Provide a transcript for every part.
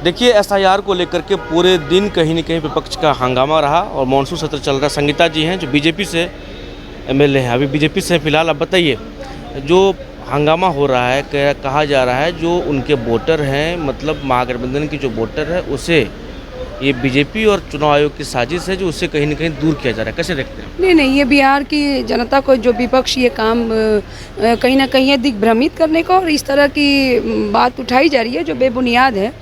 देखिए एसआईआर को लेकर के पूरे दिन कहीं न कहीं विपक्ष का हंगामा रहा और मानसून सत्र चल रहा। संगीता जी हैं जो बीजेपी से एमएलए हैं, अभी बीजेपी से फिलहाल। अब बताइए जो हंगामा हो रहा है, कहा जा रहा है जो उनके वोटर हैं, मतलब महागठबंधन की जो वोटर है उसे ये बीजेपी और चुनाव आयोग की साजिश है जो उससे कहीं न कहीं दूर किया जा रहा है। कैसे देखते हैं? नहीं, ये बिहार की जनता को जो विपक्ष ये काम कहीं ना कहीं दिग्भ्रमित करने का और इस तरह की बात उठाई जा रही है जो बेबुनियाद है।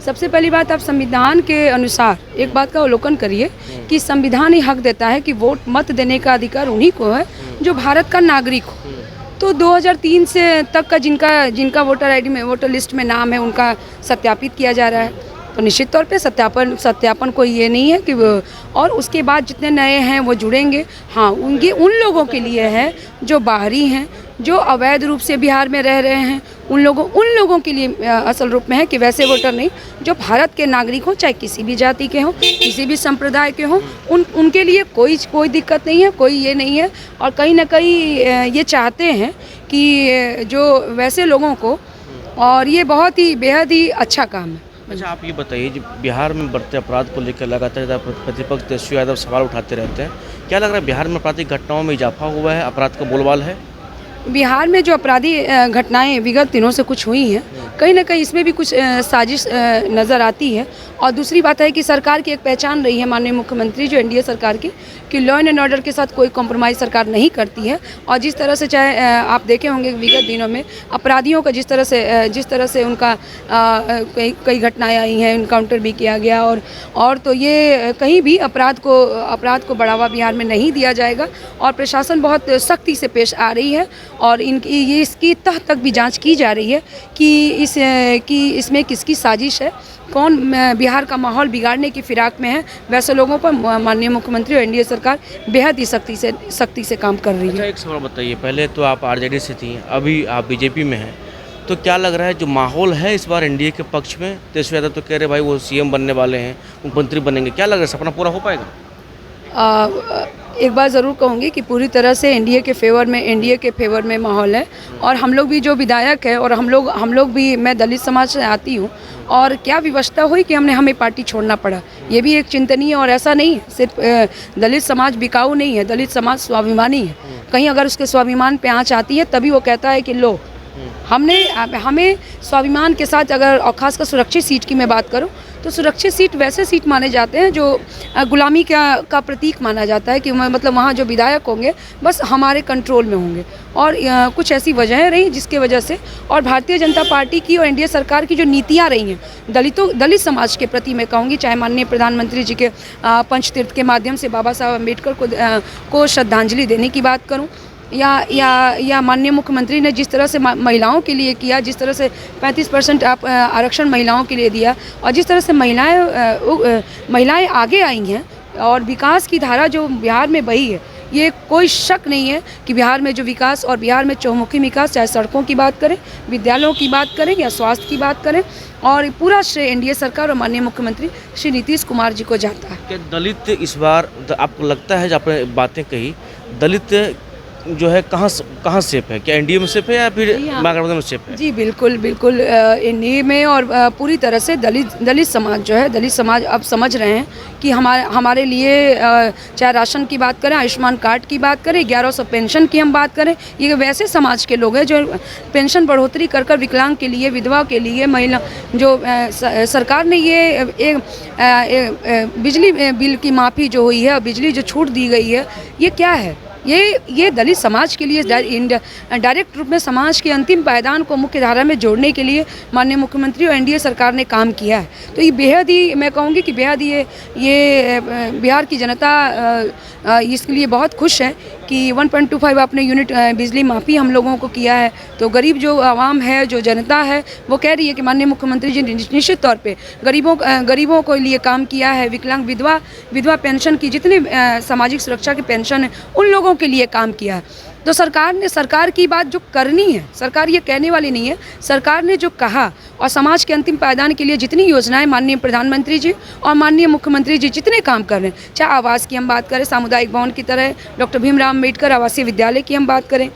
सबसे पहली बात, आप संविधान के अनुसार एक बात का अवलोकन करिए कि संविधान ही हक देता है कि वोट मत देने का अधिकार उन्हीं को है जो भारत का नागरिक हो। तो 2003 से तक का जिनका वोटर आईडी में, वोटर लिस्ट में नाम है, उनका सत्यापित किया जा रहा है। तो निश्चित तौर पे सत्यापन कोई ये नहीं है कि और उसके बाद जितने नए हैं वो जुड़ेंगे। हाँ, उन लोगों के लिए है जो बाहरी हैं, जो अवैध रूप से बिहार में रह रहे हैं, उन लोगों के लिए असल रूप में है कि वैसे वोटर नहीं, जो भारत के नागरिक हों, चाहे किसी भी जाति के हों, किसी भी संप्रदाय के हों, उनके लिए कोई दिक्कत नहीं है, कोई ये नहीं है। और कहीं ना कहीं ये चाहते हैं कि जो वैसे लोगों को, और ये बहुत ही बेहद ही अच्छा काम है। अच्छा, आप ये बताइए जो बिहार में बढ़ते अपराध को लेकर लगातार प्रतिपक्ष तेजस्वी यादव सवाल उठाते रहते हैं, क्या लग रहा है बिहार में आपराधिक घटनाओं में इजाफा हुआ है, अपराध का बोलबाल है? बिहार में जो अपराधी घटनाएं विगत दिनों से कुछ हुई हैं, कहीं ना कहीं इसमें भी कुछ साजिश नज़र आती है। और दूसरी बात है कि सरकार की एक पहचान रही है माननीय मुख्यमंत्री जो एनडीए सरकार की, कि लॉ एंड ऑर्डर के साथ कोई कॉम्प्रोमाइज़ सरकार नहीं करती है। और जिस तरह से चाहे आप देखे होंगे विगत दिनों में अपराधियों का जिस तरह से उनका कई घटनाएं आई हैं, इनकाउंटर भी किया गया। और तो ये कहीं भी अपराध को बढ़ावा बिहार में नहीं दिया जाएगा और प्रशासन बहुत सख्ती से पेश आ रही है। और इसकी तह तक भी जांच की जा रही है कि इसमें किसकी साजिश है, कौन बिहार का माहौल बिगाड़ने की फिराक में है। वैसे लोगों पर माननीय मुख्यमंत्री और एनडीए सरकार बेहद ही सख्ती से काम कर रही है। अच्छा, एक सवाल बताइए, पहले तो आप आरजेडी से थी, अभी आप बीजेपी में हैं, तो क्या लग रहा है जो माहौल है इस बार एनडीए के पक्ष में? तेजस्वी यादव तो कह रहे भाई वो सीएम बनने वाले हैं, मुख्यमंत्री बनेंगे, क्या लग रहा है सपना पूरा हो पाएगा? एक बात ज़रूर कहूँगी कि पूरी तरह से एनडीए के फेवर में माहौल है। और हम लोग भी जो विधायक है, और हम लोग भी, मैं दलित समाज से आती हूँ, और क्या विवशता हुई कि हमें पार्टी छोड़ना पड़ा, ये भी एक चिंतनीय। और ऐसा नहीं है, सिर्फ दलित समाज बिकाऊ नहीं है, दलित समाज स्वाभिमानी है। कहीं अगर उसके स्वाभिमान पे आँच आती है तभी वो कहता है कि लो, हमें स्वाभिमान के साथ, अगर और खासकर सुरक्षित सीट की मैं बात करूं, तो सुरक्षित सीट वैसे सीट माने जाते हैं जो गुलामी का प्रतीक माना जाता है कि मतलब वहाँ जो विधायक होंगे बस हमारे कंट्रोल में होंगे। और कुछ ऐसी वजहें रही जिसके वजह से, और भारतीय जनता पार्टी की और एनडीए सरकार की जो नीतियाँ रही हैं दलित समाज के प्रति, मैं कहूँगी, चाहे माननीय प्रधानमंत्री जी के पंचतीर्थ के माध्यम से बाबा साहब अम्बेडकर को श्रद्धांजलि देने की बात करूँ, या माननीय मुख्यमंत्री ने जिस तरह से महिलाओं के लिए किया, जिस तरह से 35% आरक्षण महिलाओं के लिए दिया, और जिस तरह से महिलाएं आगे आई हैं और विकास की धारा जो बिहार में बही है, ये कोई शक नहीं है कि बिहार में जो विकास, और बिहार में चहुमुखी विकास, चाहे सड़कों की बात करें, विद्यालयों की बात करें या स्वास्थ्य की बात करें, और पूरा श्रेय एनडीए सरकार और माननीय मुख्यमंत्री श्री नीतीश कुमार जी को जाता है। क्या दलित इस बार, आपको लगता है, जो आपने बातें कही, दलित जो है कहाँ सेफ है? क्या एनडीए में सेफ है या फिर महागठबंधन में सेफ है? जी बिल्कुल एनडीए में। और पूरी तरह से दलित समाज जो है, दलित समाज अब समझ रहे हैं कि हमारे लिए, चाहे राशन की बात करें, आयुष्मान कार्ड की बात करें, 1100 पेंशन की हम बात करें, ये वैसे समाज के लोग हैं जो पेंशन बढ़ोतरी कर विकलांग के लिए, विधवा के लिए, महिला, जो सरकार ने ये बिजली बिल की माफ़ी जो हुई है, बिजली जो छूट दी गई है, ये क्या है? ये दलित समाज के लिए डायरेक्ट रूप में समाज के अंतिम पायदान को मुख्य धारा में जोड़ने के लिए माननीय मुख्यमंत्री और एनडीए सरकार ने काम किया है। तो ये बेहद ही, मैं कहूँगी कि बेहद ये बिहार की जनता इसके लिए बहुत खुश है कि 1.25 आपने यूनिट बिजली माफ़ी हम लोगों को किया है। तो गरीब जो आवाम है, जो जनता है, वो कह रही है कि माननीय मुख्यमंत्री जी ने निश्चित तौर पे गरीबों को लिए काम किया है। विकलांग विधवा पेंशन की, जितने सामाजिक सुरक्षा की पेंशन है, उन लोगों के लिए काम किया है। तो सरकार की बात जो करनी है, सरकार ये कहने वाली नहीं है, सरकार ने जो कहा और समाज के अंतिम पायदान के लिए जितनी योजनाएं माननीय प्रधानमंत्री जी और माननीय मुख्यमंत्री जी जितने काम कर रहे हैं, चाहे आवास की हम बात करें, सामुदायिक भवन की तरह, डॉक्टर भीमराव अम्बेडकर आवासीय विद्यालय की हम बात करें,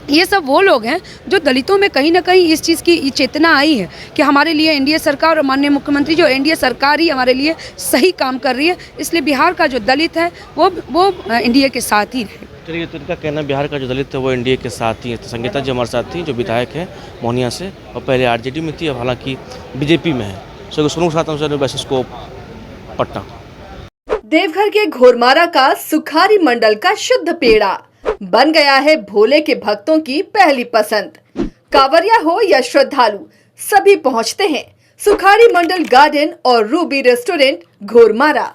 ये सब वो लोग हैं जो दलितों में कहीं ना कहीं इस चीज़ की चेतना आई है कि हमारे लिए एनडीए सरकार और माननीय मुख्यमंत्री जो एनडीए सरकार ही हमारे लिए सही काम कर रही है, इसलिए बिहार का जो दलित है वो एनडीए के साथ ही रहे। चलिए, तो इनका कहना बिहार का जो दलित है वो एनडीए के साथ ही है। तो संगीता जी हमारे साथ थी, जो विधायक है मोहनिया से, और पहले आरजेडी में थी, अब हालांकि बीजेपी में है। सो सुनो साथ को पटना। देवघर के घोरमारा का सुखारी मंडल का शुद्ध पेड़ा बन गया है भोले के भक्तों की पहली पसंद। कांवरिया हो या श्रद्धालु, सभी पहुंचते हैं सुखारी मंडल गार्डन और रूबी रेस्टोरेंट घोरमारा।